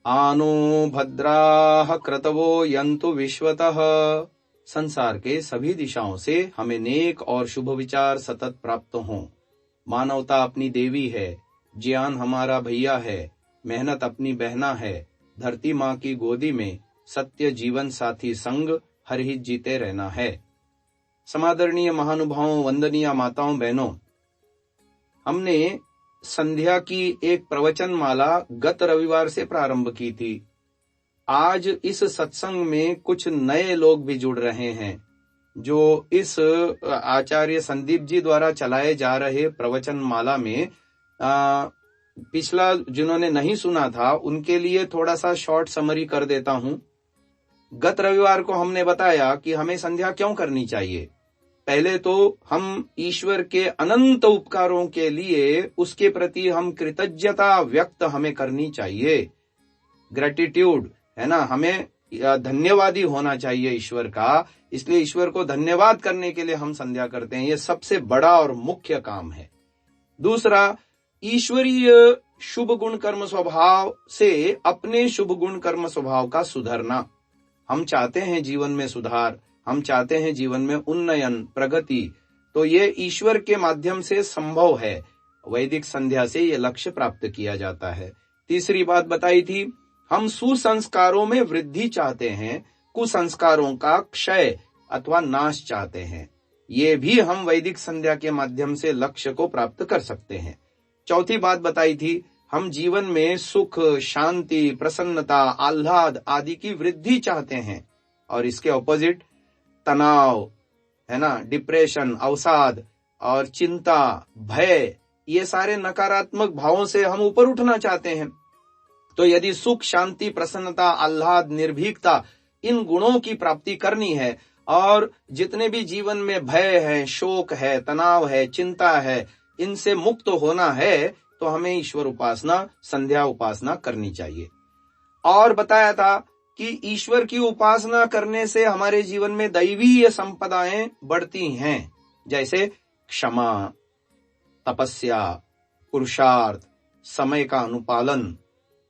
आनो भद्राः क्रतवो यन्तु विश्वतः। संसार के सभी दिशाओं से हमें नेक और शुभ विचार सतत प्राप्त हों। मानवता अपनी देवी है, ज्ञान हमारा भैया है, मेहनत अपनी बहना है, धरती माँ की गोदी में सत्य जीवन साथी संग हर हित जीते रहना है। समादरणीय महानुभावों, वंदनीय माताओं बहनों, हमने संध्या की एक प्रवचन माला गत रविवार से प्रारंभ की थी। आज इस सत्संग में कुछ नए लोग भी जुड़ रहे हैं जो इस आचार्य संदीप जी द्वारा चलाए जा रहे प्रवचन माला में पिछला जिन्होंने नहीं सुना था उनके लिए थोड़ा सा शॉर्ट समरी कर देता हूं। गत रविवार को हमने बताया कि हमें संध्या क्यों करनी चाहिए। पहले तो हम ईश्वर के अनंत उपकारों के लिए उसके प्रति हम कृतज्ञता व्यक्त हमें करनी चाहिए। ग्रेटिट्यूड है ना, हमें धन्यवादी होना चाहिए ईश्वर का। इसलिए ईश्वर को धन्यवाद करने के लिए हम संध्या करते हैं, ये सबसे बड़ा और मुख्य काम है। दूसरा, ईश्वरीय शुभ गुण कर्म स्वभाव से अपने शुभ गुण कर्म स्वभाव का सुधरना। हम चाहते हैं जीवन में सुधार, हम चाहते हैं जीवन में उन्नयन, प्रगति, तो ये ईश्वर के माध्यम से संभव है। वैदिक संध्या से ये लक्ष्य प्राप्त किया जाता है। तीसरी बात बताई थी, हम सुसंस्कारों में वृद्धि चाहते हैं, कुसंस्कारों का क्षय अथवा नाश चाहते हैं। ये भी हम वैदिक संध्या के माध्यम से लक्ष्य को प्राप्त कर सकते हैं। चौथी बात बताई थी, हम जीवन में सुख, शांति, प्रसन्नता, आह्लाद आदि की वृद्धि चाहते हैं और इसके ऑपोजिट तनाव है ना, डिप्रेशन, अवसाद और चिंता, भय, ये सारे नकारात्मक भावों से हम ऊपर उठना चाहते हैं। तो यदि सुख, शांति, प्रसन्नता, आह्लाद, निर्भीकता, इन गुणों की प्राप्ति करनी है और जितने भी जीवन में भय है, शोक है, तनाव है, चिंता है, इनसे मुक्त होना है तो हमें ईश्वर उपासना, संध्या उपासना करनी चाहिए। और बताया था कि ईश्वर की उपासना करने से हमारे जीवन में दैवीय संपदाएं बढ़ती हैं, जैसे क्षमा, तपस्या, पुरुषार्थ, समय का अनुपालन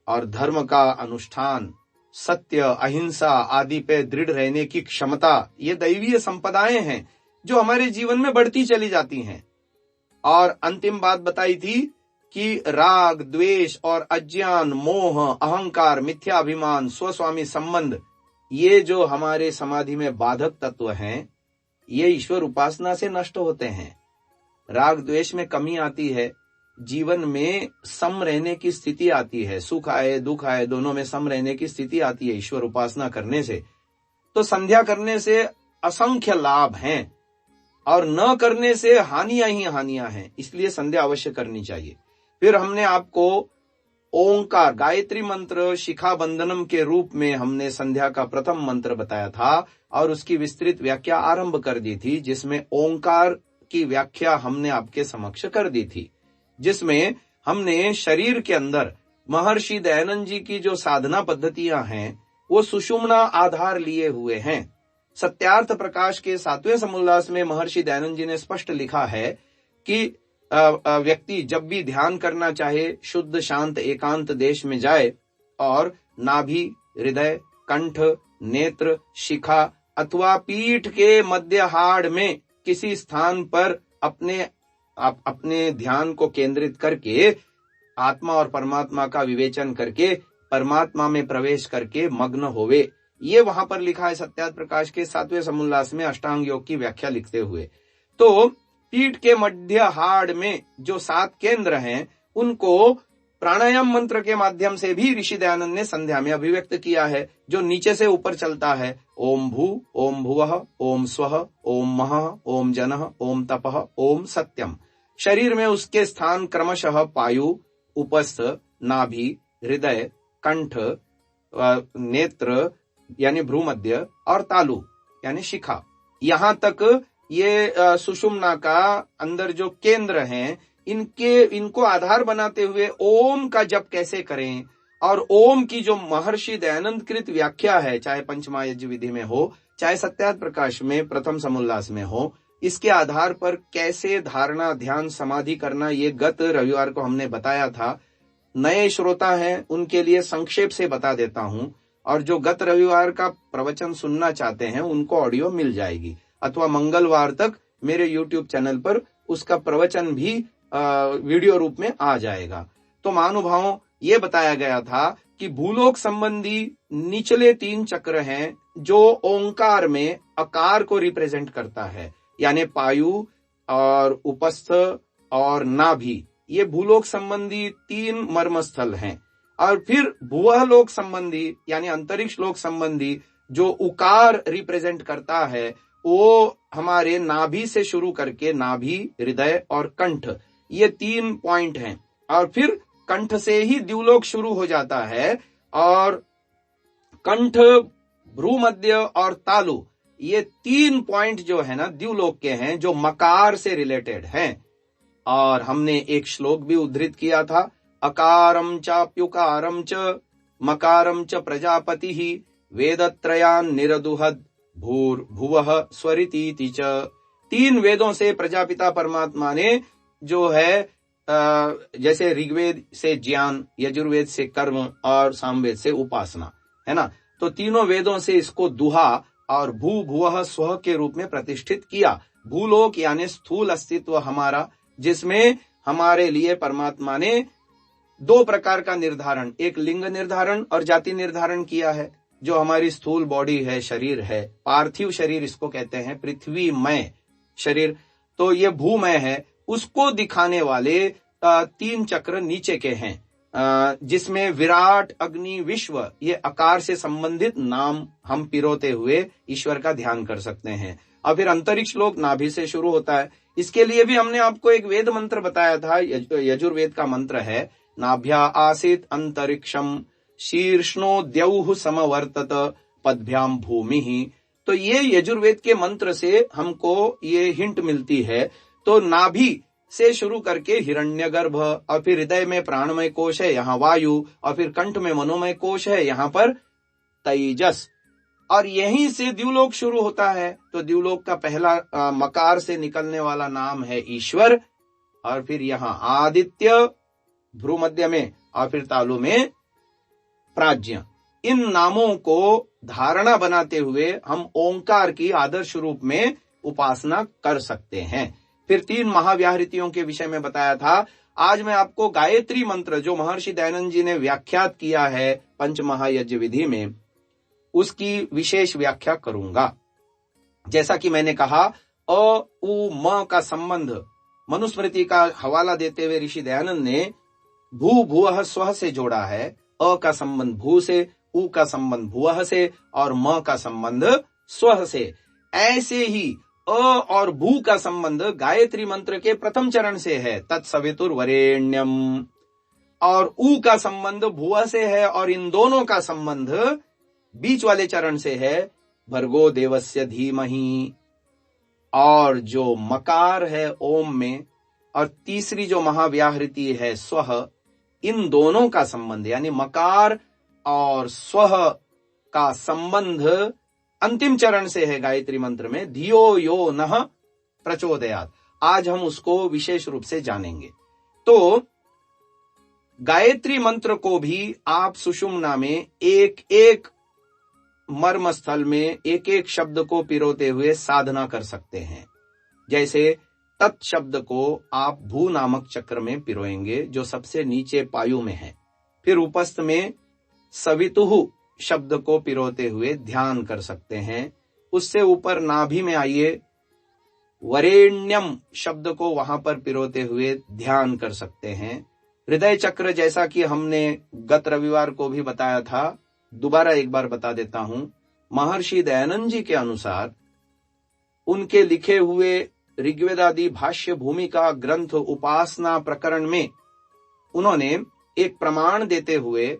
और धर्म का अनुष्ठान, सत्य, अहिंसा आदि पे दृढ़ रहने की क्षमता। ये दैवीय संपदाएं हैं जो हमारे जीवन में बढ़ती चली जाती हैं। और अंतिम बात बताई थी कि राग, द्वेष और अज्ञान, मोह, अहंकार, मिथ्याभिमान, स्वस्वामी संबंध, ये जो हमारे समाधि में बाधक तत्व हैं, ये ईश्वर उपासना से नष्ट होते हैं। राग द्वेष में कमी आती है, जीवन में सम रहने की स्थिति आती है, सुख आए दुख आए दोनों में सम रहने की स्थिति आती है ईश्वर उपासना करने से। तो संध्या करने से असंख्य लाभ हैं और न करने से हानियां ही हानियां हैं, इसलिए संध्या अवश्य करनी चाहिए। फिर हमने आपको ओंकार, गायत्री मंत्र शिखा बंधनम के रूप में हमने संध्या का प्रथम मंत्र बताया था और उसकी विस्तृत व्याख्या आरंभ कर दी थी, जिसमें ओंकार की व्याख्या हमने आपके समक्ष कर दी थी, जिसमें हमने शरीर के अंदर महर्षि दयानंद जी की जो साधना पद्धतियां हैं वो सुषुम्ना आधार लिए हुए हैं। सत्यार्थ प्रकाश के 7वें समुल्लास में महर्षि दयानंद जी ने स्पष्ट लिखा है कि व्यक्ति जब भी ध्यान करना चाहे शुद्ध शांत एकांत देश में जाए और नाभि, हृदय, कंठ, नेत्र, शिखा अथवा पीठ के मध्य हाड़ में किसी स्थान पर अपने ध्यान को केंद्रित करके आत्मा और परमात्मा का विवेचन करके परमात्मा में प्रवेश करके मग्न होवे। ये वहां पर लिखा है सत्यार्थ प्रकाश के 7वें समुल्लास में अष्टांग योग की व्याख्या लिखते हुए। तो पीठ के मध्य हाड़ में जो 7 केंद्र हैं उनको प्राणायाम मंत्र के माध्यम से भी ऋषि दयानंद ने संध्या में अभिव्यक्त किया है, जो नीचे से ऊपर चलता है। ओम भू, ओम भुवः, ओम स्वः, ओम महः, ओम जनः, ओम तपः, ओम सत्यम। शरीर में उसके स्थान क्रमशः पायु, उपस्थ, नाभि, हृदय, कंठ, नेत्र यानी भ्रूमध्य और तालु यानी शिखा, यहाँ तक ये सुषुम्ना का अंदर जो केंद्र हैं इनको आधार बनाते हुए ओम का जप कैसे करें और ओम की जो महर्षि दयानंद कृत व्याख्या है, चाहे पंचमहायज्ञ विधि में हो चाहे सत्यार्थ प्रकाश में प्रथम समुल्लास में हो, इसके आधार पर कैसे धारणा, ध्यान, समाधि करना, ये गत रविवार को हमने बताया था। नए श्रोता हैं उनके लिए संक्षेप से बता देता हूं, और जो गत रविवार का प्रवचन सुनना चाहते हैं उनको ऑडियो मिल जाएगी, अथवा मंगलवार तक मेरे YouTube चैनल पर उसका प्रवचन भी वीडियो रूप में आ जाएगा। तो महानुभावों, ये बताया गया था कि भूलोक संबंधी निचले 3 चक्र हैं जो ओंकार में अकार को रिप्रेजेंट करता है, यानी पायु और उपस्थ और नाभि, ये भूलोक संबंधी 3 मर्मस्थल हैं। और फिर भुवः लोक संबंधी यानी अंतरिक्ष लोक संबंधी जो उकार रिप्रेजेंट करता है, वो हमारे नाभि से शुरू करके नाभि, हृदय और कंठ, ये 3 पॉइंट हैं। और फिर कंठ से ही द्युलोक शुरू हो जाता है, और कंठ, भ्रूमध्य और तालु, ये 3 पॉइंट जो है ना द्युलोक के हैं, जो मकार से रिलेटेड हैं। और हमने एक श्लोक भी उद्धृत किया था, अकारम चाप्युकारम च मकारम च प्रजापतिः वेदत्रयान् निरदुहद भूर्भुवः स्वरितीति च। 3 वेदों से प्रजापिता परमात्मा ने जो है जैसे ऋग्वेद से ज्ञान, यजुर्वेद से कर्म और सामवेद से उपासना, है ना, तो तीनों वेदों से इसको दुहा और भू भुवः स्व के रूप में प्रतिष्ठित किया। भूलोक यानी स्थूल अस्तित्व हमारा, जिसमें हमारे लिए परमात्मा ने 2 प्रकार का निर्धारण, एक लिंग निर्धारण और जाति निर्धारण किया है। जो हमारी स्थूल बॉडी है, शरीर है, पार्थिव शरीर इसको कहते हैं, पृथ्वीमय शरीर, तो ये भूमय है, उसको दिखाने वाले 3 चक्र नीचे के हैं, जिसमें विराट, अग्नि, विश्व, ये आकार से संबंधित नाम हम पिरोते हुए ईश्वर का ध्यान कर सकते हैं। और फिर अंतरिक्ष लोक नाभि से शुरू होता है। इसके लिए भी हमने आपको एक वेद मंत्र बताया था, यजुर्वेद का मंत्र है, नाभ्या आसीत अंतरिक्षम शीर्ष्णो द्यौः समवर्तत पद्भ्याम भूमि। तो ये यजुर्वेद के मंत्र से हमको ये हिंट मिलती है। तो नाभि से शुरू करके हिरण्यगर्भ, और फिर हृदय में प्राणमय कोश है, यहाँ वायु, और फिर कंठ में मनोमय कोश है, यहाँ पर तेजस, और यहीं से द्युलोक शुरू होता है। तो द्युलोक का पहला मकार से निकलने वाला नाम है ईश्वर, और फिर यहाँ आदित्य भ्रूमध्य में, और फिर तालु में प्राज्ञ। इन नामों को धारणा बनाते हुए हम ओंकार की आदर्श रूप में उपासना कर सकते हैं। फिर 3 महाव्याहृतियों के विषय में बताया था। आज मैं आपको गायत्री मंत्र, जो महर्षि दयानंद जी ने व्याख्यात किया है पंच महायज्ञ विधि में, उसकी विशेष व्याख्या करूंगा। जैसा कि मैंने कहा, अ उ म का संबंध मनुस्मृति का हवाला देते हुए ऋषि दयानंद ने भू भुवः स्व से जोड़ा है। अ का संबंध भू से, उ का संबंध भुवः से, और म का संबंध स्व से। ऐसे ही अ और भू का संबंध गायत्री मंत्र के प्रथम चरण से है, तत्सवितुर्वरेण्यम, और उ का संबंध भुवः से है, और इन दोनों का संबंध बीच वाले चरण से है, भर्गो देवस्य धीमहि। और जो मकार है ओम में, और तीसरी जो महाव्याहृति है स्वः, इन दोनों का संबंध यानी मकार और स्वः का संबंध अंतिम चरण से है गायत्री मंत्र में, धियो यो नः प्रचोदयात्। आज हम उसको विशेष रूप से जानेंगे। तो गायत्री मंत्र को भी आप सुषुम्ना में एक एक मर्म स्थल में एक एक शब्द को पिरोते हुए साधना कर सकते हैं। जैसे तत् शब्द को आप भू नामक चक्र में पिरोएंगे, जो सबसे नीचे पायु में है। फिर उपस्थ में सवितुः शब्द को पिरोते हुए ध्यान कर सकते हैं। उससे ऊपर नाभि में आइए, वरेण्यम शब्द को वहां पर पिरोते हुए ध्यान कर सकते हैं। हृदय चक्र, जैसा कि हमने गत रविवार को भी बताया था, दोबारा एक बार बता देता हूं। महर्षि दयानंद जी के अनुसार उनके लिखे हुए ऋग्वेदादि भाष्य भूमिका ग्रंथ उपासना प्रकरण में उन्होंने एक प्रमाण देते हुए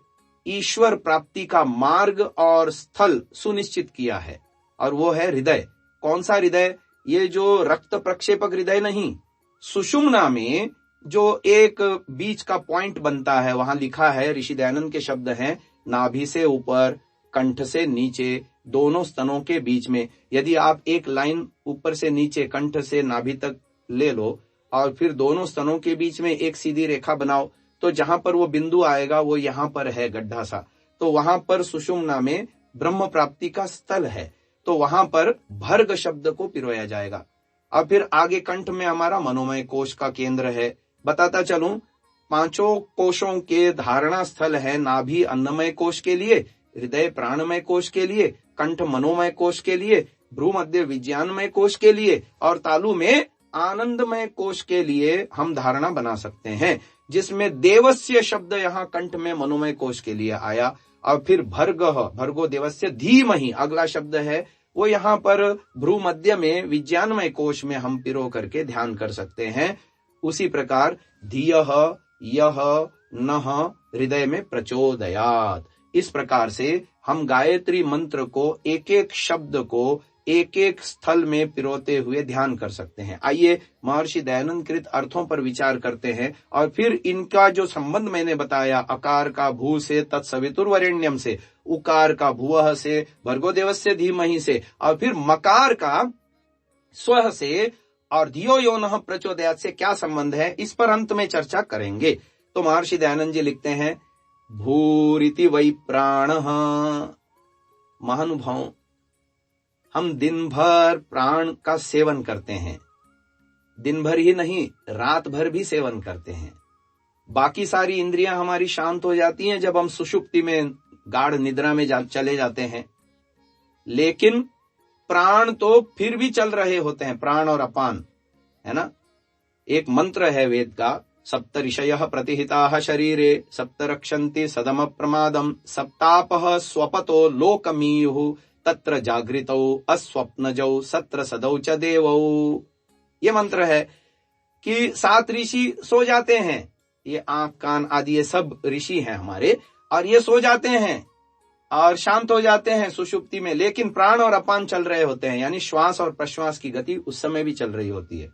ईश्वर प्राप्ति का मार्ग और स्थल सुनिश्चित किया है, और वो है हृदय। कौन सा हृदय? ये जो रक्त प्रक्षेपक हृदय नहीं, सुषुम्ना में जो एक बीच का पॉइंट बनता है, वहां लिखा है, ऋषि दयानंद के शब्द हैं, नाभि से ऊपर, कंठ से नीचे, दोनों स्तनों के बीच में। यदि आप एक लाइन ऊपर से नीचे कंठ से नाभि तक ले लो और फिर दोनों स्तनों के बीच में एक सीधी रेखा बनाओ, तो जहां पर वो बिंदु आएगा वो यहाँ पर है गड्ढा सा, तो वहां पर सुषुम्ना में ब्रह्म प्राप्ति का स्थल है, तो वहां पर भर्ग शब्द को पिरोया जाएगा। अब फिर आगे कंठ में हमारा मनोमय कोश का केंद्र है। बताता चलूं, पांचों कोशों के धारणा स्थल है नाभि अन्नमय कोश के लिए, हृदय प्राणमय कोश के लिए, कंठ मनोमय कोश के लिए, भ्रू मध्य विज्ञानमय कोश के लिए और तालु में आनंदमय कोश के लिए हम धारणा बना सकते हैं, जिसमें देवस्य शब्द यहाँ कंठ में मनोमय कोश के लिए आया। और फिर भर्गो देवस्य धीमहि अगला शब्द है, वो यहाँ पर भ्रू मध्य में विज्ञानमय कोश में हम पिरो करके ध्यान कर सकते हैं। उसी प्रकार धियः यः नः हृदय में प्रचोदयात्, इस प्रकार से हम गायत्री मंत्र को एक एक शब्द को एक एक स्थल में पिरोते हुए ध्यान कर सकते हैं। आइए महर्षि दयानंद कृत अर्थों पर विचार करते हैं और फिर इनका जो संबंध मैंने बताया, अकार का भू से तत्सवितुर्वरेण्यम से, उकार का भुवः से, भर्गो देवस्य धीमहि से, और फिर मकार का स्वः से और धियो यो नः प्रचोदयात् से क्या संबंध है, इस पर अंत में चर्चा करेंगे। तो महर्षि दयानंद जी लिखते हैं, भूरिति वै प्राणः। महानुभाव, हम दिन भर प्राण का सेवन करते हैं, दिन भर ही नहीं रात भर भी सेवन करते हैं। बाकी सारी इंद्रियां हमारी शांत हो जाती हैं जब हम सुषुप्ति में गाढ़ निद्रा में चले जाते हैं, लेकिन प्राण तो फिर भी चल रहे होते हैं, प्राण और अपान, है ना। एक मंत्र है वेद का, सप्त ऋषयः प्रतिहिताः शरीरे सप्त रक्षन्ति सदम प्रमादम सप्तापः स्वपतो लोकमीयुः तत्र जागृतौ अस्वप्नजौ सत्र सदौ च देवौ। ये मंत्र है कि 7 ऋषि सो जाते हैं, ये आंख कान आदि ये सब ऋषि हैं हमारे, और ये सो जाते हैं और शांत हो जाते हैं सुषुप्ति में, लेकिन प्राण और अपान चल रहे होते हैं, यानी श्वास और प्रश्वास की गति उस समय भी चल रही होती है।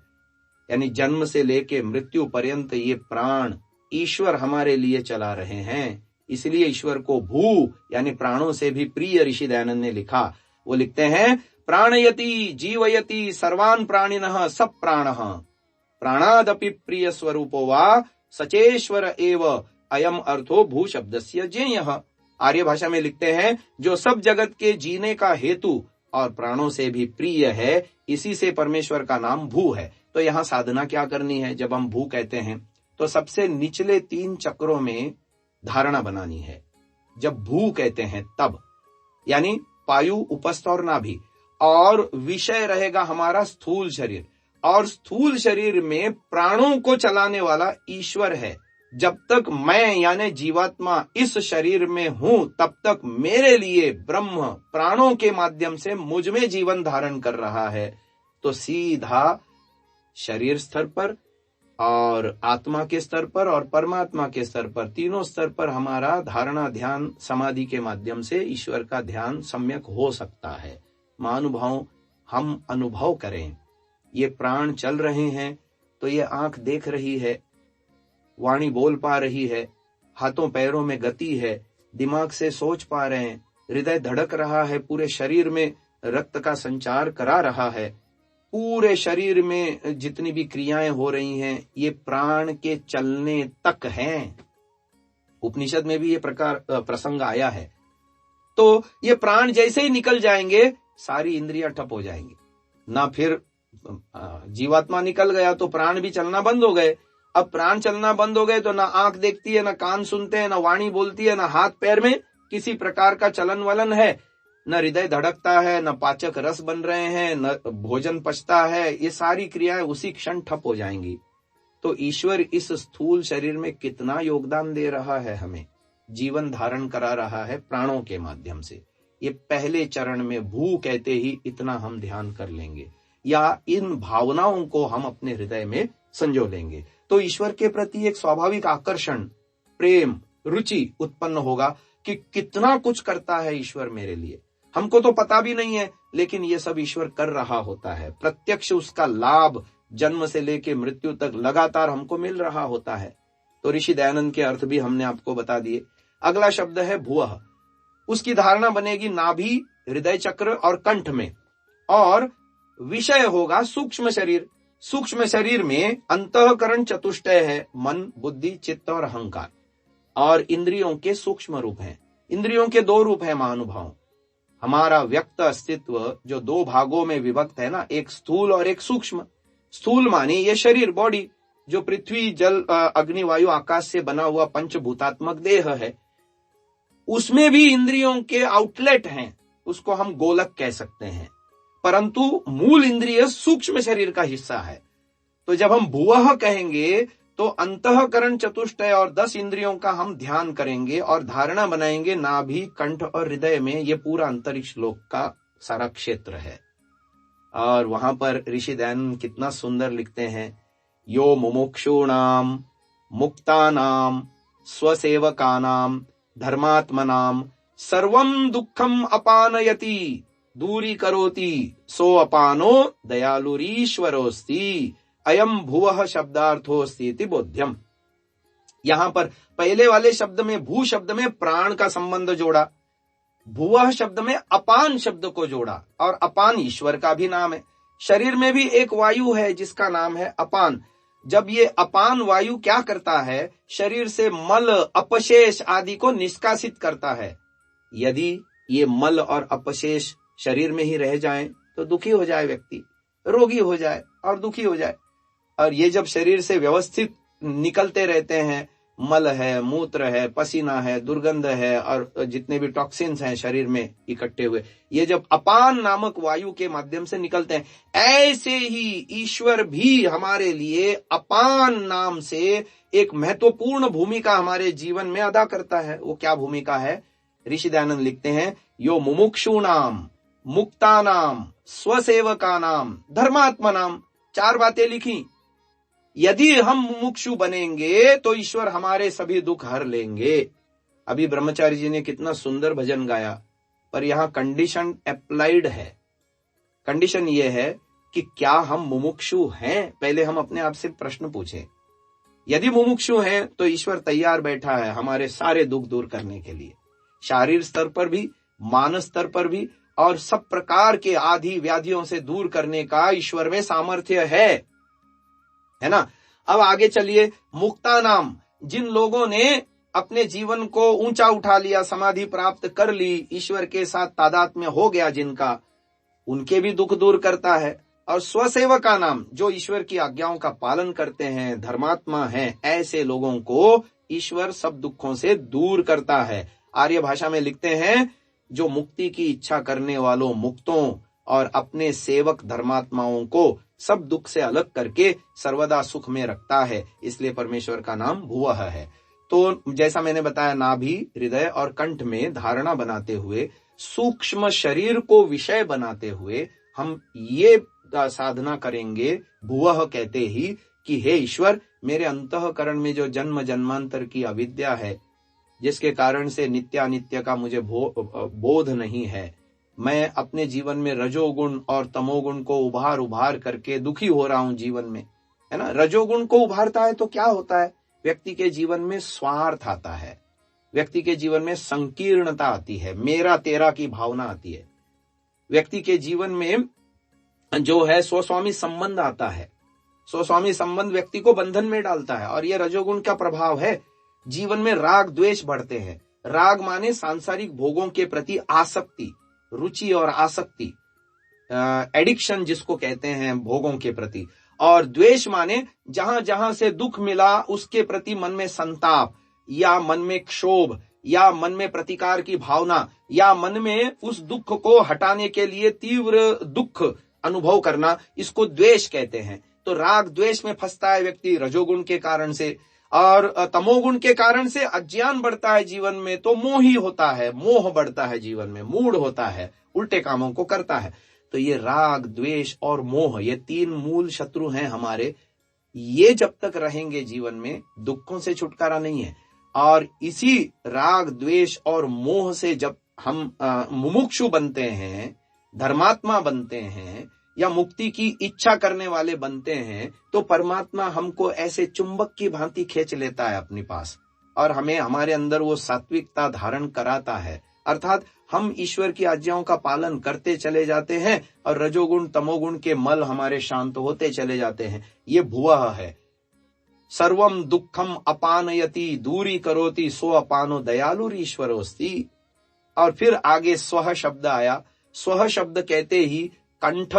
यानी जन्म से लेके मृत्यु पर्यंत ये प्राण ईश्वर हमारे लिए चला रहे हैं। इसलिए ईश्वर को भू यानी प्राणों से भी प्रिय ऋषि दयानंद ने लिखा। वो लिखते हैं, प्राणयति जीवयति सर्वान् प्राणिनः सब प्राणः प्राणादपि प्रिय स्वरूपो वा सचेश्वर एव अयम अर्थो भू शब्दस्य ज्ञेयः। आर्य भाषा में लिखते हैं, जो सब जगत के जीने का हेतु और प्राणों से भी प्रिय है, इसी से परमेश्वर का नाम भू है। तो यहाँ साधना क्या करनी है, जब हम भू कहते हैं तो सबसे निचले 3 चक्रों में धारणा बनानी है। जब भू कहते हैं तब, यानी पायु उपस्थ और नाभि, और विषय रहेगा हमारा स्थूल शरीर, और स्थूल शरीर में प्राणों को चलाने वाला ईश्वर है। जब तक मैं यानी जीवात्मा इस शरीर में हूं, तब तक मेरे लिए ब्रह्म प्राणों के माध्यम से मुझ में जीवन धारण कर रहा है। तो सीधा शरीर स्तर पर और आत्मा के स्तर पर और परमात्मा के स्तर पर, तीनों स्तर पर हमारा धारणा ध्यान समाधि के माध्यम से ईश्वर का ध्यान सम्यक हो सकता है। महानुभाव, हम अनुभव करें, ये प्राण चल रहे हैं तो ये आंख देख रही है, वाणी बोल पा रही है, हाथों पैरों में गति है, दिमाग से सोच पा रहे हैं, हृदय धड़क रहा है, पूरे शरीर में रक्त का संचार करा रहा है, पूरे शरीर में जितनी भी क्रियाएं हो रही हैं ये प्राण के चलने तक हैं। उपनिषद में भी ये प्रसंग आया है। तो ये प्राण जैसे ही निकल जाएंगे सारी इंद्रियां ठप हो जाएंगी, ना फिर जीवात्मा निकल गया तो प्राण भी चलना बंद हो गए। अब प्राण चलना बंद हो गए तो ना आंख देखती है, ना कान सुनते हैं, ना वाणी बोलती है, ना हाथ पैर में किसी प्रकार का चलन वलन है, न हृदय धड़कता है, न पाचक रस बन रहे हैं, न भोजन पचता है। ये सारी क्रियाएं उसी क्षण ठप हो जाएंगी। तो ईश्वर इस स्थूल शरीर में कितना योगदान दे रहा है, हमें जीवन धारण करा रहा है प्राणों के माध्यम से। ये पहले चरण में भू कहते ही इतना हम ध्यान कर लेंगे, या इन भावनाओं को हम अपने हृदय में संजो लेंगे, तो ईश्वर के प्रति एक स्वाभाविक आकर्षण, प्रेम, रुचि उत्पन्न होगा कि कितना कुछ करता है ईश्वर मेरे लिए। हमको तो पता भी नहीं है, लेकिन ये सब ईश्वर कर रहा होता है। प्रत्यक्ष उसका लाभ जन्म से लेके मृत्यु तक लगातार हमको मिल रहा होता है। तो ऋषि दयानंद के अर्थ भी हमने आपको बता दिए। अगला शब्द है भुवः। उसकी धारणा बनेगी नाभि, हृदय चक्र और कंठ में, और विषय होगा सूक्ष्म शरीर। सूक्ष्म शरीर में अंतःकरण चतुष्टय है, मन, बुद्धि, चित्त और अहंकार, और इंद्रियों के सूक्ष्म रूप हैं। इंद्रियों के दो रूप हैं महानुभाव। हमारा व्यक्त अस्तित्व जो दो भागों में विभक्त है ना, एक स्थूल और एक सूक्ष्म। स्थूल माने ये शरीर, बॉडी, जो पृथ्वी, जल, अग्नि, वायु, आकाश से बना हुआ पंचभूतात्मक देह है। उसमें भी इंद्रियों के आउटलेट हैं, उसको हम गोलक कह सकते हैं, परंतु मूल इंद्रिय सूक्ष्म शरीर का हिस्सा है। तो जब हम भुवः कहेंगे तो अंतःकरण चतुष्टय और 10 इंद्रियों का हम ध्यान करेंगे और धारणा बनाएंगे नाभि, कंठ और हृदय में। ये पूरा अंतरिक्ष लोक का सारा क्षेत्र है। और वहां पर ऋषि दयानंद कितना सुंदर लिखते हैं, यो मुमुक्षूणाम मुक्तानाम स्वसेवकानाम धर्मात्मनाम सर्वं दुःखम अपानयति दूरी करोति सो अपानो दयालुरीश्वरोस्ति अयम भुवः शब्दार्थोस्ति बोध्यम। यहां पर पहले वाले शब्द में, भू शब्द में प्राण का संबंध जोड़ा, भुवः शब्द में अपान शब्द को जोड़ा, और अपान ईश्वर का भी नाम है। शरीर में भी एक वायु है जिसका नाम है अपान। जब ये अपान वायु क्या करता है, शरीर से मल, अपशेष आदि को निष्कासित करता है। यदि ये मल और अपशेष शरीर में ही रह जाएं तो दुखी हो जाए व्यक्ति, रोगी हो जाए और दुखी हो जाए। और ये जब शरीर से व्यवस्थित निकलते रहते हैं, मल है, मूत्र है, पसीना है, दुर्गंध है, और जितने भी टॉक्सिन्स हैं शरीर में इकट्ठे हुए, ये जब अपान नामक वायु के माध्यम से निकलते हैं, ऐसे ही ईश्वर भी हमारे लिए अपान नाम से एक महत्वपूर्ण भूमिका हमारे जीवन में अदा करता है। वो क्या भूमिका है? ऋषि दयानंद लिखते हैं, यो मुमुक्षूणाम मुक्तानाम स्वसेवकानाम धर्मात्मनाम। 4 बातें लिखी। यदि हम मुमुक्षु बनेंगे तो ईश्वर हमारे सभी दुख हर लेंगे। अभी ब्रह्मचारी जी ने कितना सुंदर भजन गाया, पर यहां कंडीशन अप्लाइड है। कंडीशन यह है कि क्या हम मुमुक्षु हैं? पहले हम अपने आप से प्रश्न पूछें। यदि मुमुक्षु हैं तो ईश्वर तैयार बैठा है हमारे सारे दुख दूर करने के लिए, शारीरिक स्तर पर भी, मानस स्तर पर भी, और सब प्रकार के आदि व्याधियों से दूर करने का ईश्वर में सामर्थ्य है ना। अब आगे चलिए, मुक्ता नाम, जिन लोगों ने अपने जीवन को ऊंचा उठा लिया, समाधि प्राप्त कर ली, ईश्वर के साथ तादात्म्य हो गया जिनका, उनके भी दुख दूर करता है। और स्वसेवका नाम, जो ईश्वर की आज्ञाओं का पालन करते हैं, धर्मात्मा हैं, ऐसे लोगों को ईश्वर सब दुखों से दूर करता है। आर्य भाषा में लिखते हैं, जो मुक्ति की इच्छा करने वालों मुक्तों और अपने सेवक धर्मात्माओं को सब दुख से अलग करके सर्वदा सुख में रखता है, इसलिए परमेश्वर का नाम भुवः है। तो जैसा मैंने बताया, नाभि, हृदय और कंठ में धारणा बनाते हुए, सूक्ष्म शरीर को विषय बनाते हुए हम ये साधना करेंगे, भुवः कहते ही, कि हे ईश्वर, मेरे अंतःकरण में जो जन्म जन्मांतर की अविद्या है, जिसके कारण से नित्यानित्य का मुझे बोध नहीं है, मैं अपने जीवन में रजोगुण और तमोगुण को उभार करके दुखी हो रहा हूं जीवन में, है ना। रजोगुण को उभारता है तो क्या होता है? व्यक्ति के जीवन में स्वार्थ आता है, व्यक्ति के जीवन में संकीर्णता आती है, मेरा तेरा की भावना आती है, व्यक्ति के जीवन में जो है स्वस्वामी संबंध आता है। स्वस्वामी संबंध व्यक्ति को बंधन में डालता है, और यह रजोगुण का प्रभाव है। जीवन में राग द्वेष बढ़ते हैं। राग माने सांसारिक भोगों के प्रति आसक्ति, रुचि और आसक्ति, एडिक्शन जिसको कहते हैं भोगों के प्रति। और द्वेष माने जहां जहां से दुख मिला उसके प्रति मन में संताप, या मन में क्षोभ, या मन में प्रतिकार की भावना, या मन में उस दुख को हटाने के लिए तीव्र दुख अनुभव करना, इसको द्वेष कहते हैं। तो राग द्वेष में फंसता है व्यक्ति रजोगुण के कारण से, और तमोगुण के कारण से अज्ञान बढ़ता है जीवन में, तो मोही होता है, मोह बढ़ता है जीवन में, मूढ़ होता है, उल्टे कामों को करता है। तो ये राग, द्वेष और मोह, ये 3 मूल शत्रु हैं हमारे। ये जब तक रहेंगे जीवन में, दुखों से छुटकारा नहीं है। और इसी राग, द्वेष और मोह से जब हम मुमुक्षु बनते हैं, धर्मात्मा बनते हैं, या मुक्ति की इच्छा करने वाले बनते हैं, तो परमात्मा हमको ऐसे चुंबक की भांति खींच लेता है अपने पास, और हमें हमारे अंदर वो सात्विकता धारण कराता है, अर्थात हम ईश्वर की आज्ञाओं का पालन करते चले जाते हैं और रजोगुण तमोगुण के मल हमारे शांत होते चले जाते हैं। ये भुवः है। सर्वम दुखम अपानयति दूरी करोति सो अपानो दयालुर ईश्वरोस्ति। और फिर आगे स्वह शब्द आया। स्वह शब्द कहते ही कंठ,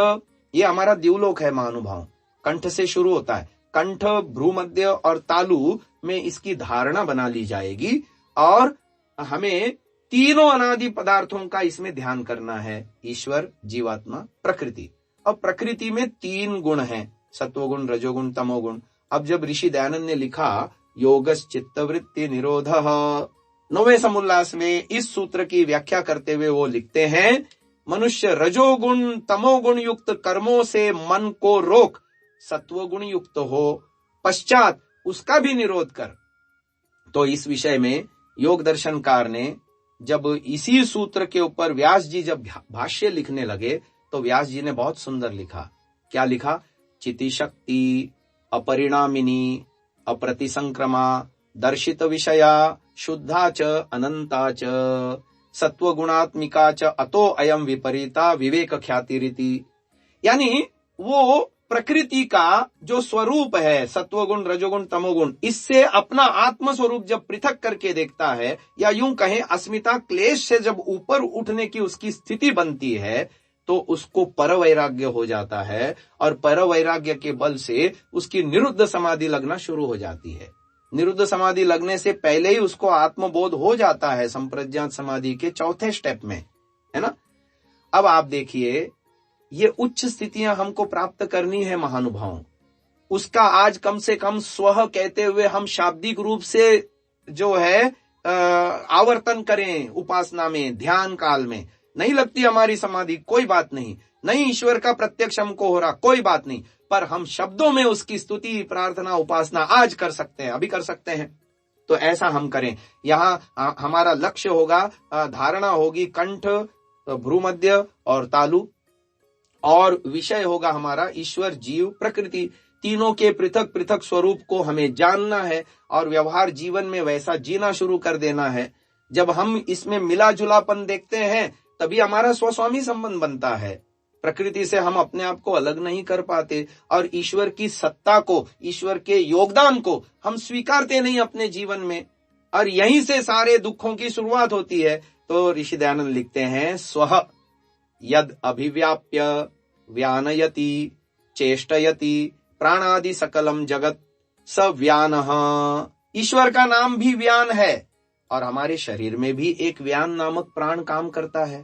ये हमारा द्युलोक है महानुभाव, कंठ से शुरू होता है। कंठ, भ्रूमध्य और तालु में इसकी धारणा बना ली जाएगी और हमें तीनों अनादि पदार्थों का इसमें ध्यान करना है, ईश्वर, जीवात्मा, प्रकृति। अब प्रकृति में 3 गुण हैं, सत्वगुण, रजोगुण, तमोगुण। अब जब ऋषि दयानंद ने लिखा योगस् चित्तवृत्ति निरोधः, 9वें समुल्लास में इस सूत्र की व्याख्या करते हुए वो लिखते हैं, मनुष्य रजोगुण तमोगुण युक्त कर्मों से मन को रोक, सत्वगुण युक्त हो, पश्चात उसका भी निरोध कर। तो इस विषय में योग दर्शनकार ने जब इसी सूत्र के ऊपर व्यास जी जब भाष्य लिखने लगे तो व्यास जी ने बहुत सुंदर लिखा। क्या लिखा? चिति शक्ति अपरिणामिनी अप्रतिसंक्रमा दर्शित विषया शुद्धा च अनंता च सत्वगुणात्मिका च अतो अयम विपरीता विवेक ख्यातिरिति। यानी वो प्रकृति का जो स्वरूप है, सत्वगुण, रजोगुण, तमोगुण, इससे अपना आत्म स्वरूप जब पृथक करके देखता है, या यूं कहें अस्मिता क्लेश से जब ऊपर उठने की उसकी स्थिति बनती है, तो उसको परवैराग्य हो जाता है और परवैराग्य के बल से उसकी निरुद्ध समाधि लगना शुरू हो जाती है। निरुद्ध समाधि लगने से पहले ही उसको आत्मबोध हो जाता है संप्रज्ञात समाधि के 4थे स्टेप में, है ना। अब आप देखिए, ये उच्च स्थितियां हमको प्राप्त करनी है महानुभाव। उसका आज कम से कम स्वह कहते हुए हम शाब्दिक रूप से जो है आवर्तन करें उपासना में, ध्यान काल में। नहीं लगती हमारी समाधि, कोई बात नहीं, नहीं ईश्वर का प्रत्यक्ष हमको हो रहा, कोई बात नहीं, पर हम शब्दों में उसकी स्तुति, प्रार्थना, उपासना आज कर सकते हैं, अभी कर सकते हैं। तो ऐसा हम करें। यहाँ हमारा लक्ष्य होगा, धारणा होगी कंठ, भ्रूमध्य और तालु, और विषय होगा हमारा ईश्वर, जीव, प्रकृति। तीनों के पृथक पृथक स्वरूप को हमें जानना है और व्यवहार जीवन में वैसा जीना शुरू कर देना है। जब हम इसमें मिला जुलापन देखते हैं तभी हमारा स्वस्वामी संबंध बनता है। प्रकृति से हम अपने आप को अलग नहीं कर पाते और ईश्वर की सत्ता को, ईश्वर के योगदान को हम स्वीकारते नहीं अपने जीवन में, और यहीं से सारे दुखों की शुरुआत होती है। तो ऋषि दयानंद लिखते हैं, स्वः यद अभिव्याप्य व्यानयति चेष्टयति प्राणादि सकलम जगत स व्यानः। ईश्वर का नाम भी व्यान है और हमारे शरीर में भी एक व्यान नामक प्राण काम करता है।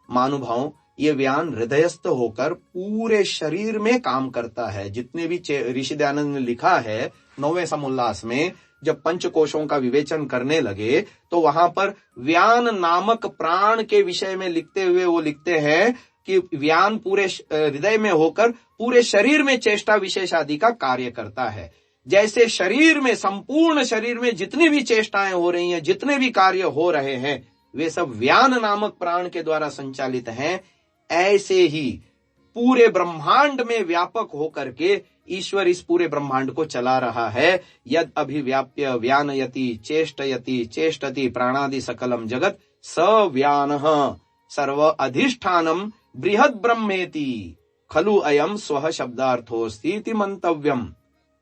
मानुभाव, ये व्यान हृदयस्थ होकर पूरे शरीर में काम करता है। जितने भी ऋषि दयानंद ने लिखा है 9वें समुल्लास में, जब पंचकोशों का विवेचन करने लगे तो वहां पर व्यान नामक प्राण के विषय में लिखते हुए वो लिखते हैं कि व्यान पूरे हृदय में होकर पूरे शरीर में चेष्टा विशेष आदि का कार्य करता है। जैसे शरीर में, संपूर्ण शरीर में जितनी भी चेष्टाएं हो रही हैं, जितने भी कार्य हो रहे हैं, वे सब व्यान नामक प्राण के द्वारा संचालित हैं। ऐसे ही पूरे ब्रह्मांड में व्यापक होकर के ईश्वर इस पूरे ब्रह्मांड को चला रहा है। यद अभिव्याप्य व्यानयति चेष्टयति चेष्टति प्राणादि सकलम जगत स व्यानः सर्व अधिष्ठानम बृहद ब्रह्मेति खलु अयम स्वः शब्दार्थोस्ति इति मंतव्यम।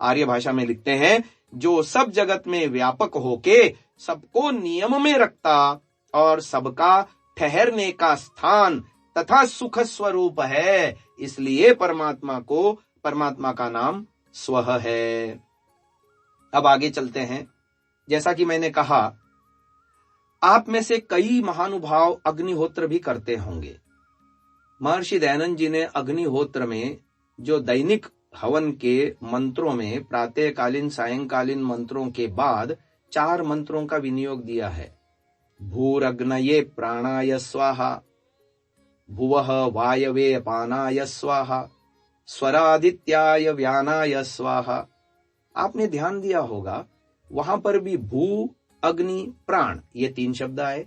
आर्य भाषा में लिखते हैं, जो सब जगत में व्यापक होके सबको नियम में रखता और सबका ठहरने का स्थान तथा सुख स्वरूप है, इसलिए परमात्मा का नाम स्वः है। अब आगे चलते हैं। जैसा कि मैंने कहा, आप में से कई महानुभाव अग्निहोत्र भी करते होंगे। महर्षि दयानंद जी ने अग्निहोत्र में जो दैनिक हवन के मंत्रों में प्रातःकालीन सायंकालीन मंत्रों के बाद 4 मंत्रों का विनियोग दिया है। भूरग्नये प्राणाय स्वाहा, भुवः वायवे अपानाय स्वाहा, स्वरादित्याय व्यानाय स्वाहा। आपने ध्यान दिया होगा, वहां पर भी भू, अग्नि, प्राण, ये 3 शब्द आए।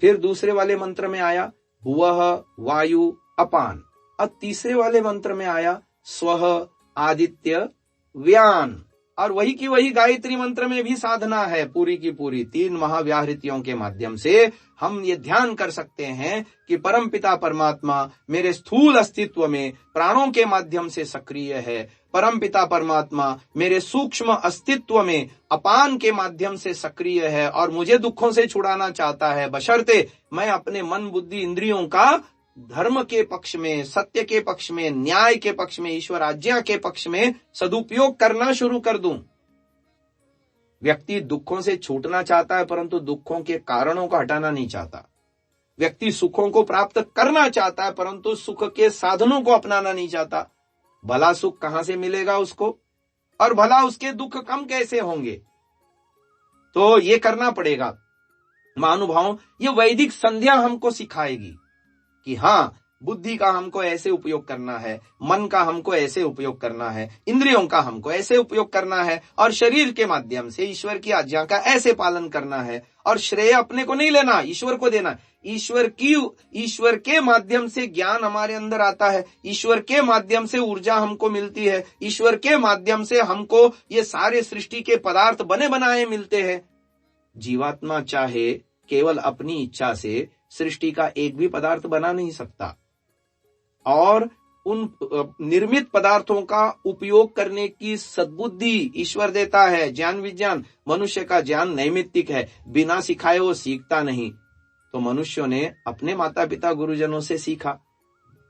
फिर दूसरे वाले मंत्र में आया भुवः, वायु, अपान। अब तीसरे वाले मंत्र में आया स्वः, आदित्य, व्यान। और वही की वही गायत्री मंत्र में भी साधना है पूरी की पूरी। 3 महाव्याहृतियों के माध्यम से हम ये ध्यान कर सकते हैं कि परमपिता परमात्मा मेरे स्थूल अस्तित्व में प्राणों के माध्यम से सक्रिय है। परमपिता परमात्मा मेरे सूक्ष्म अस्तित्व में अपान के माध्यम से सक्रिय है और मुझे दुखों से छुड़ाना चाहता है, बशर्ते मैं अपने मन बुद्धि इंद्रियों का धर्म के पक्ष में, सत्य के पक्ष में, न्याय के पक्ष में, ईश्वर आज्ञा के पक्ष में सदुपयोग करना शुरू कर दूं। व्यक्ति दुखों से छूटना चाहता है परंतु दुखों के कारणों को हटाना नहीं चाहता। व्यक्ति सुखों को प्राप्त करना चाहता है परंतु सुख के साधनों को अपनाना नहीं चाहता। भला सुख कहां से मिलेगा उसको, और भला उसके दुख कम कैसे होंगे? तो ये करना पड़ेगा। महानुभाव, ये वैदिक संध्या हमको सिखाएगी कि हाँ, बुद्धि का हमको ऐसे उपयोग करना है, मन का हमको ऐसे उपयोग करना है, इंद्रियों का हमको ऐसे उपयोग करना है, और शरीर के माध्यम से ईश्वर की आज्ञा का ऐसे पालन करना है। और श्रेय अपने को नहीं लेना, ईश्वर को देना। ईश्वर के माध्यम से ज्ञान हमारे अंदर आता है, ईश्वर के माध्यम से ऊर्जा हमको मिलती है, ईश्वर के माध्यम से हमको ये सारे सृष्टि के पदार्थ बने बनाए मिलते हैं। जीवात्मा चाहे केवल अपनी इच्छा से सृष्टि का एक भी पदार्थ बना नहीं सकता, और उन निर्मित पदार्थों का उपयोग करने की सद्बुद्धि ईश्वर देता है। ज्ञान विज्ञान, मनुष्य का ज्ञान नैमित्तिक है, बिना सिखाए वो सीखता नहीं। तो मनुष्यों ने अपने माता पिता गुरुजनों से सीखा,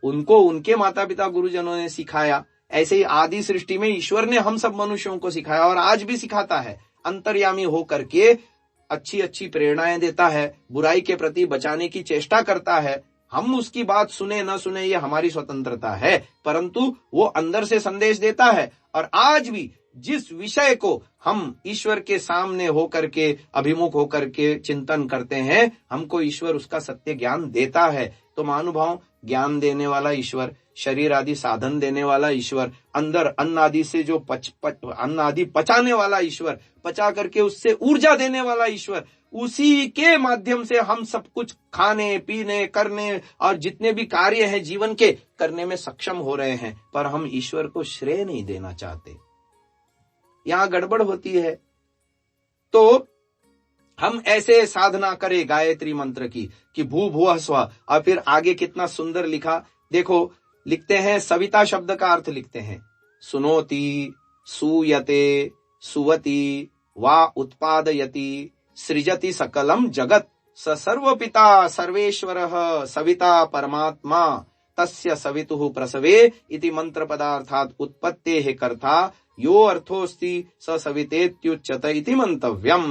उनको उनके माता पिता गुरुजनों ने सिखाया। ऐसे ही आदि सृष्टि में ईश्वर ने हम सब मनुष्यों को सिखाया और आज भी सिखाता है। अंतर्यामी होकर के अच्छी अच्छी प्रेरणाएं देता है, बुराई के प्रति बचाने की चेष्टा करता है। हम उसकी बात सुने न सुने ये हमारी स्वतंत्रता है, परंतु वो अंदर से संदेश देता है। और आज भी जिस विषय को हम ईश्वर के सामने होकर के, अभिमुख होकर के चिंतन करते हैं, हमको ईश्वर उसका सत्य ज्ञान देता है। तो महानुभाव, ज्ञान देने वाला ईश्वर, शरीर आदि साधन देने वाला ईश्वर, अंदर अन्न आदि से जो अन्न आदि पचाने वाला ईश्वर, पचा करके उससे ऊर्जा देने वाला ईश्वर, उसी के माध्यम से हम सब कुछ खाने पीने करने और जितने भी कार्य हैं जीवन के करने में सक्षम हो रहे हैं। पर हम ईश्वर को श्रेय नहीं देना चाहते, यहां गड़बड़ होती है। तो हम ऐसे साधना करें गायत्री मंत्र की कि भू भुवः स्वः। और फिर आगे कितना सुंदर लिखा, देखो, लिखते हैं, सविता शब्द का अर्थ लिखते हैं, सुनोति, सूयते, सुवति, वा उत्पादयति, सृजति सकलम जगत, स सर्वपिता सर्वेश्वरः सविता परमात्मा, तस्य सवितुः प्रसवे इति मंत्र पदार्थात उत्पत्तेः कर्ता यो अर्थोस्ति स सवितेत्युच्यते इति मंतव्यम।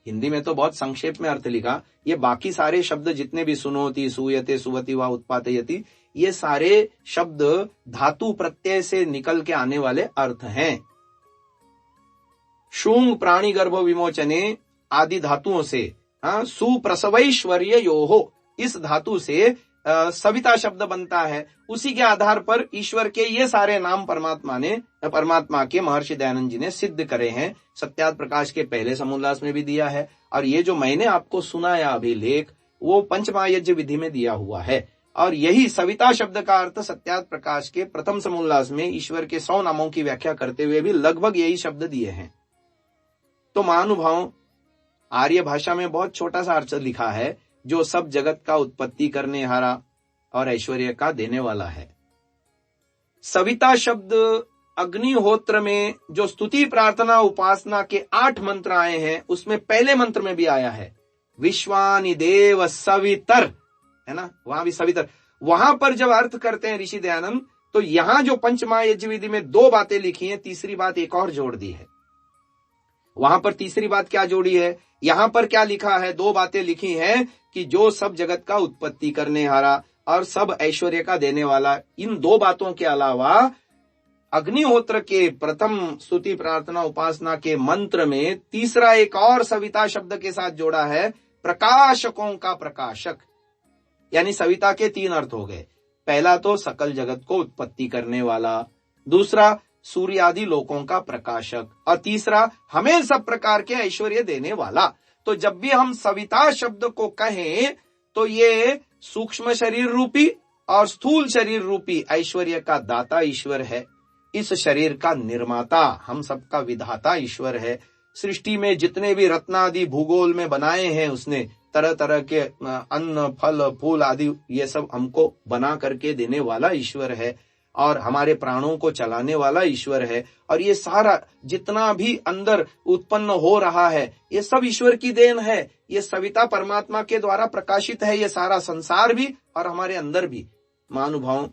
हिंदी में तो बहुत संक्षेप में अर्थ लिखा। ये बाकी सारे शब्द जितने भी सुनोति, सूयते, सुवति, वा उत्पादयति, ये सारे शब्द धातु प्रत्यय से निकल के आने वाले अर्थ हैं। शूंग प्राणी गर्भ विमोचने आदि धातुओं से, सुप्रसवैश्वर्य योहो, इस धातु से सविता शब्द बनता है। उसी के आधार पर ईश्वर के ये सारे नाम परमात्मा के महर्षि दयानंद जी ने सिद्ध करे हैं। सत्यार्थ प्रकाश के पहले समोल्लास में भी दिया है, और ये जो मैंने आपको सुनाया अभिलेख, वो पंचमहायज्ञ विधि में दिया हुआ है। और यही सविता शब्द का अर्थ सत्यार्थ प्रकाश के प्रथम समोल्लास में ईश्वर के 100 नामों की व्याख्या करते हुए भी लगभग यही शब्द दिए हैं। तो महानुभाव, आर्य भाषा में बहुत छोटा सा अर्थ लिखा है, जो सब जगत का उत्पत्ति करने हारा और ऐश्वर्य का देने वाला है। सविता शब्द अग्निहोत्र में जो स्तुति प्रार्थना उपासना के 8 मंत्र आए हैं, उसमें पहले मंत्र में भी आया है, विश्वानि देव सवितर, है ना, वहां भी सवितर। वहां पर जब अर्थ करते हैं ऋषि दयानंद, तो यहां जो पंचमहायज्ञ विधि में 2 बातें लिखी हैं, तीसरी बात एक और जोड़ दी है। वहां पर तीसरी बात क्या जोड़ी है, यहां पर क्या लिखा है, 2 बातें लिखी हैं कि जो सब जगत का उत्पत्ति करने हारा और सब ऐश्वर्य का देने वाला। इन 2 बातों के अलावा अग्निहोत्र के प्रथम स्तुति प्रार्थना उपासना के मंत्र में तीसरा एक और सविता शब्द के साथ जोड़ा है, प्रकाशकों का प्रकाशक। यानी सविता के 3 अर्थ हो गए। पहला तो सकल जगत को उत्पत्ति करने वाला, दूसरा सूर्य आदि लोकों का प्रकाशक, और तीसरा हमें सब प्रकार के ऐश्वर्य देने वाला। तो जब भी हम सविता शब्द को कहें तो ये सूक्ष्म शरीर रूपी और स्थूल शरीर रूपी ऐश्वर्य का दाता ईश्वर है। इस शरीर का निर्माता, हम सबका विधाता ईश्वर है। सृष्टि में जितने भी रत्न आदि भूगोल में बनाए हैं उसने, तरह तरह के अन्न फल फूल आदि, ये सब हमको बना करके देने वाला ईश्वर है और हमारे प्राणों को चलाने वाला ईश्वर है। और ये सारा जितना भी अंदर उत्पन्न हो रहा है ये सब ईश्वर की देन है। ये सविता परमात्मा के द्वारा प्रकाशित है, ये सारा संसार भी और हमारे अंदर भी। महानुभाव,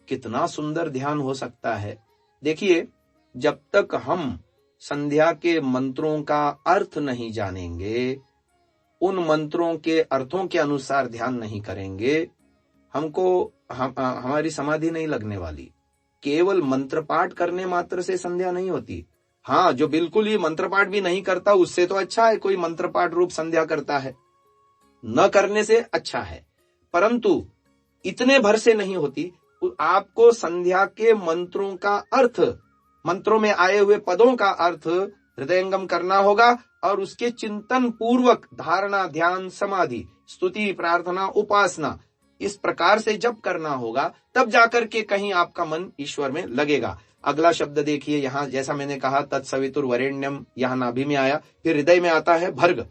कितना सुंदर ध्यान हो सकता है। देखिए, जब तक हम संध्या के मंत्रों का अर्थ नहीं जानेंगे, उन मंत्रों के अर्थों के अनुसार ध्यान नहीं करेंगे, हमारी समाधि नहीं लगने वाली। केवल मंत्र पाठ करने मात्र से संध्या नहीं होती। हाँ, जो बिल्कुल ही मंत्र पाठ भी नहीं करता उससे तो अच्छा है कोई मंत्र पाठ रूप संध्या करता है, न करने से अच्छा है, परंतु इतने भर से नहीं होती। आपको संध्या के मंत्रों का अर्थ, मंत्रों में आए हुए पदों का अर्थ हृदयंगम करना होगा और उसके चिंतन पूर्वक धारणा, ध्यान, समाधि, स्तुति, प्रार्थना, उपासना इस प्रकार से जब करना होगा, तब जाकर के कहीं आपका मन ईश्वर में लगेगा। अगला शब्द देखिए, यहाँ जैसा मैंने कहा तत्सवितुर्वरेण्यम, यहाँ नाभि में आया, फिर हृदय में आता है भर्ग।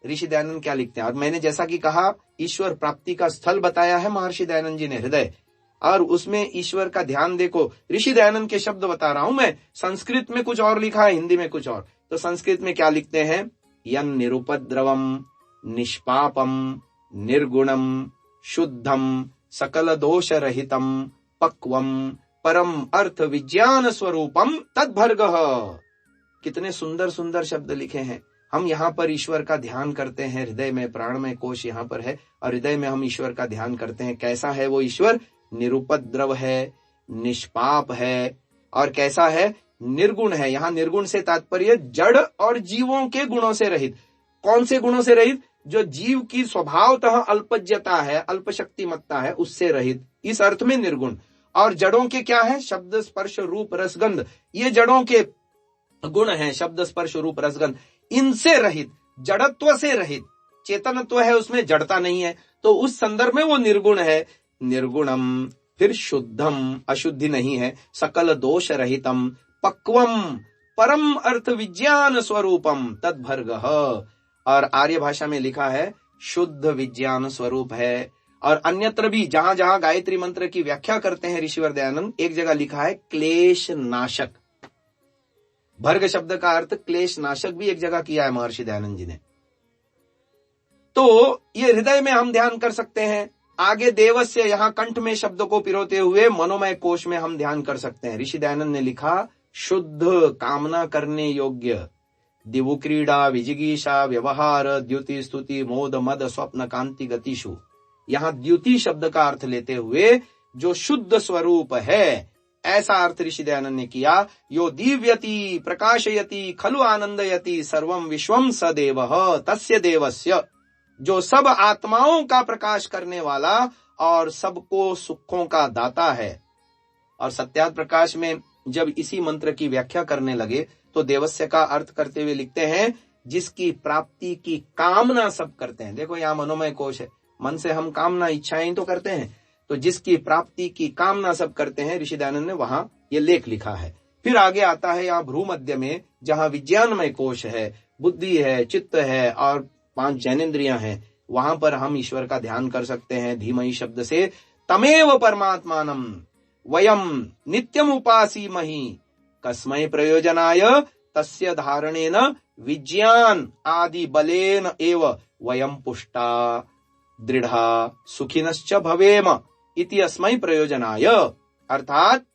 ऋषि दयानंद क्या लिखते हैं, और मैंने जैसा कि कहा ईश्वर प्राप्ति का स्थल बताया है महर्षि दयानंद जी ने हृदय, और उसमें ईश्वर का ध्यान देखो। ऋषि दयानंद के शब्द बता रहा हूं मैं, संस्कृत में कुछ और लिखा है, हिंदी में कुछ और। तो संस्कृत में क्या लिखते हैं, यन निरुपद्रवम निष्पापम निर्गुणम शुद्धम सकल दोष रहितम पक्वम परम अर्थ विज्ञान स्वरूपम तद्भर्गः। कितने सुंदर सुंदर शब्द लिखे हैं। हम यहाँ पर ईश्वर का ध्यान करते हैं, हृदय में प्राणमय कोश यहाँ पर है और हृदय में हम ईश्वर का ध्यान करते हैं। कैसा है वो ईश्वर, निरुपद्रव है, निष्पाप है, और कैसा है, निर्गुण है। यहाँ निर्गुण से तात्पर्य जड़ और जीवों के गुणों से रहित। कौन से गुणों से रहित, जो जीव की स्वभावतः अल्पज्यता है, अल्पशक्तिमत्ता है, उससे रहित, इस अर्थ में निर्गुण। और जड़ों के क्या है, शब्द स्पर्श रूप रसगंध, ये जड़ों के गुण हैं, शब्द स्पर्श रूप रसगंध, इनसे रहित, जड़त्व से रहित। चेतनत्व है उसमें, जड़ता नहीं है, तो उस संदर्भ में वो निर्गुण है। निर्गुणम, फिर शुद्धम, अशुद्धि नहीं है, सकल दोष रहितम, पक्वम परम अर्थ विज्ञान स्वरूपम तद्भर्गः। और आर्य भाषा में लिखा है शुद्ध विज्ञान स्वरूप है। और अन्यत्र भी जहां जहां गायत्री मंत्र की व्याख्या करते हैं ऋषिवर दयानंद, एक जगह लिखा है क्लेश नाशक। भर्ग शब्द का अर्थ क्लेश नाशक भी एक जगह किया है महर्षि दयानंद जी ने। तो ये हृदय में हम ध्यान कर सकते हैं। आगे देवस्य, यहाँ कंठ में शब्द को पिरोते हुए मनोमय कोश में हम ध्यान कर सकते हैं। ऋषि दयानंद ने लिखा शुद्ध कामना करने योग्य दिवु क्रीड़ा विजिगीषा व्यवहार द्युति स्तुति मोद मद स्वप्न कांति गतिषु। यहाँ द्युति शब्द का अर्थ लेते हुए जो शुद्ध स्वरूप है, ऐसा अर्थ ऋषि दयानंद ने किया। यो दिव्यति प्रकाशयति खलु आनंदयति सर्वम विश्वम स देवः तस्य देवस्य, जो सब आत्माओं का प्रकाश करने वाला और सबको सुखों का दाता है। और सत्यार्थ प्रकाश में जब इसी मंत्र की व्याख्या करने लगे तो देवस्य का अर्थ करते हुए लिखते हैं जिसकी प्राप्ति की कामना सब करते हैं। देखो यहाँ मनोमय कोश है, मन से हम कामना इच्छाएं तो करते हैं, तो जिसकी प्राप्ति की कामना सब करते हैं, ऋषि दयानंद ने वहां ये लेख लिखा है। फिर आगे आता है यहाँ भ्रू मध्य में, जहां विज्ञानमय कोश है, बुद्धि है, चित्त है और 5 जैनेन्द्रियां हैं, वहां पर हम ईश्वर का ध्यान कर सकते हैं धीमहि शब्द से। तमेव परमात्मानम वयम नित्यम उपासीमहि कस्मै प्रयोजनाय तस्य धारणेन विज्ञान आदि बलेन एव वयम पुष्टा दृढ़ा सुखिनश्च भवेम इति अस्मै प्रयोजनाय। अर्थात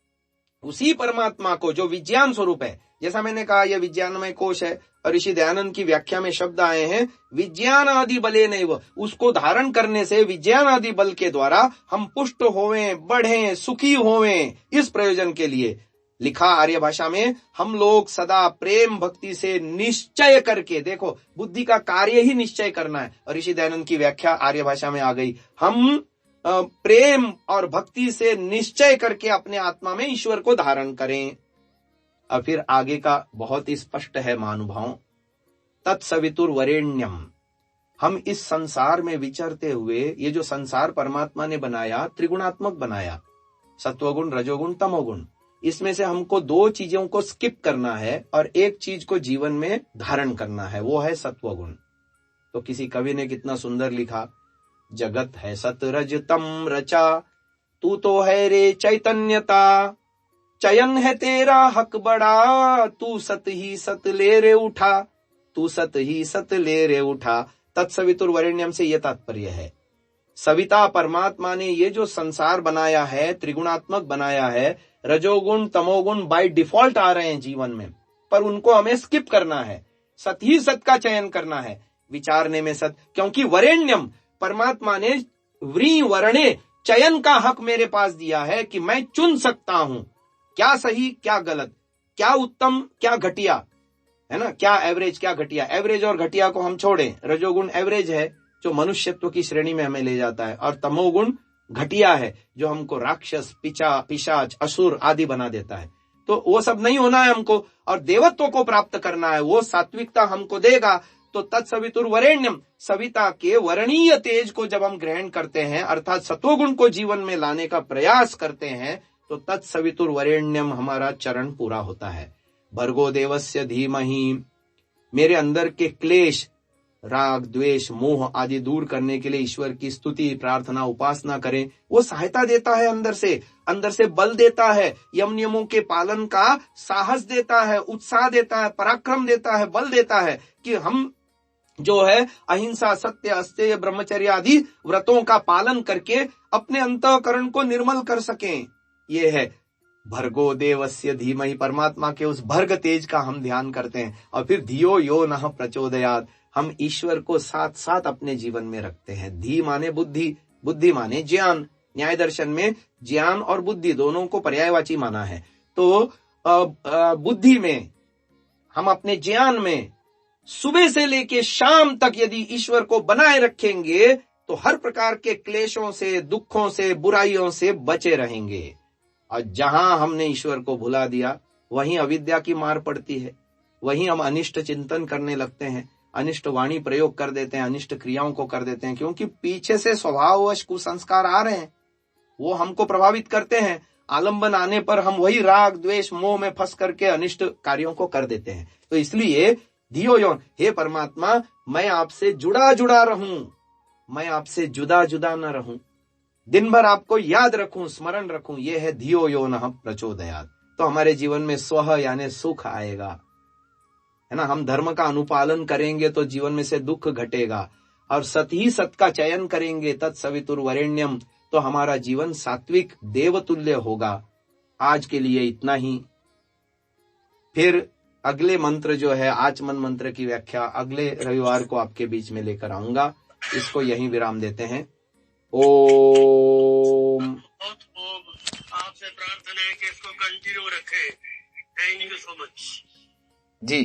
उसी परमात्मा को जो विज्ञान स्वरूप है, जैसा मैंने कहा यह विज्ञानमय कोश है और ऋषि दयानंद की व्याख्या में शब्द आए हैं विज्ञान आदि बलेन एव, उसको धारण करने से विज्ञान आदि बल के द्वारा हम पुष्ट होवें, बढ़ें, सुखी होवें, इस प्रयोजन के लिए लिखा। आर्य भाषा में हम लोग सदा प्रेम भक्ति से निश्चय करके, देखो बुद्धि का कार्य ही निश्चय करना है, और ऋषि दयानंद की व्याख्या आर्य भाषा में आ गई। हम प्रेम और भक्ति से निश्चय करके अपने आत्मा में ईश्वर को धारण करें। और फिर आगे का बहुत ही स्पष्ट है महानुभाव, तत्सवितुर्वरेण्यम। हम इस संसार में विचरते हुए, ये जो संसार परमात्मा ने बनाया त्रिगुणात्मक बनाया, सत्वगुण रजोगुण तमोगुण, इसमें से हमको दो चीजों को स्किप करना है और एक चीज को जीवन में धारण करना है, वो है सत्वगुण। तो किसी कवि ने कितना सुंदर लिखा, जगत है सतरज तम रचा, तू तो है रे चैतन्यता, चयन है तेरा हक बड़ा, तू सत ही सत ले रे उठा, तू सत ही सत ले रे उठा। तत्सवितुर्वरेण्यम से यह तात्पर्य है। सविता परमात्मा ने ये जो संसार बनाया है, त्रिगुणात्मक बनाया है, रजोगुण तमोगुण बाय डिफॉल्ट आ रहे हैं जीवन में, पर उनको हमें स्किप करना है, सत ही सत का चयन करना है, विचारने में सत, क्योंकि वरेण्यम परमात्मा ने व्री वर्णे चयन का हक मेरे पास दिया है कि मैं चुन सकता हूं क्या सही क्या गलत, क्या उत्तम क्या घटिया, है ना, क्या एवरेज क्या घटिया। एवरेज और घटिया को हम छोड़ें, रजोगुण एवरेज है जो मनुष्यत्व की श्रेणी में हमें ले जाता है, और तमोगुण घटिया है जो हमको राक्षस पिशाच असुर आदि बना देता है। तो वो सब नहीं होना है हमको, और देवत्व को प्राप्त करना है, वो सात्विकता हमको देगा। तो तत्सवितुर्वरेण्यम, सविता के वर्णीय तेज को जब हम ग्रहण करते हैं, अर्थात सत्वगुण को जीवन में लाने का प्रयास करते हैं, तो तत्सवितुर्वरेण्यम हमारा चरण पूरा होता है। भर्गो देवस्य धीमहि, मेरे अंदर के क्लेश राग द्वेष मोह आदि दूर करने के लिए ईश्वर की स्तुति प्रार्थना उपासना करें, वो सहायता देता है, अंदर से बल देता है, यम नियमों के पालन का साहस देता है, उत्साह देता है, पराक्रम देता है, बल देता है कि हम जो है अहिंसा सत्य अस्तेय ब्रह्मचर्य आदि व्रतों का पालन करके अपने अंतःकरण को निर्मल कर सकें। ये है भर्गो देवस्य धीमहि, परमात्मा के उस भर्ग तेज का हम ध्यान करते हैं। और फिर धियो यो नः प्रचोदयात्, हम ईश्वर को साथ साथ अपने जीवन में रखते हैं। धी माने बुद्धि, बुद्धि माने ज्ञान। न्याय दर्शन में ज्ञान और बुद्धि दोनों को पर्यायवाची माना है। तो बुद्धि में हम अपने ज्ञान में सुबह से लेके शाम तक यदि ईश्वर को बनाए रखेंगे तो हर प्रकार के क्लेशों से, दुखों से, बुराइयों से बचे रहेंगे। और जहां हमने ईश्वर को भुला दिया वहीं अविद्या की मार पड़ती है, वहीं हम अनिष्ट चिंतन करने लगते हैं, अनिष्ट वाणी प्रयोग कर देते हैं, अनिष्ट क्रियाओं को कर देते हैं, क्योंकि पीछे से स्वभाववश कुसंस्कार आ रहे हैं, वो हमको प्रभावित करते हैं। आलंबन आने पर हम वही राग द्वेष मोह में फंस करके अनिष्ट कार्यों को कर देते हैं। तो इसलिए धियो यो, हे परमात्मा मैं आपसे जुड़ा जुड़ा रहूं, मैं आपसे जुदा जुदा न रहूं, दिन भर आपको याद रखूं, स्मरण रखूं। यह है धियो यो नः प्रचोदयात्। तो हमारे जीवन में स्व यानी सुख आएगा, है ना। हम धर्म का अनुपालन करेंगे तो जीवन में से दुख घटेगा, और सत ही सत का चयन करेंगे, तत्सवितुर्वरेण्यम, तो हमारा जीवन सात्विक देवतुल्य होगा। आज के लिए इतना ही। फिर अगले मंत्र जो है आचमन मंत्र की व्याख्या अगले रविवार को आपके बीच में लेकर आऊंगा। इसको यहीं विराम देते हैं। ओम। आपसे प्रार्थना है कि इसको कंटिन्यू रखें। Thank you so much ji.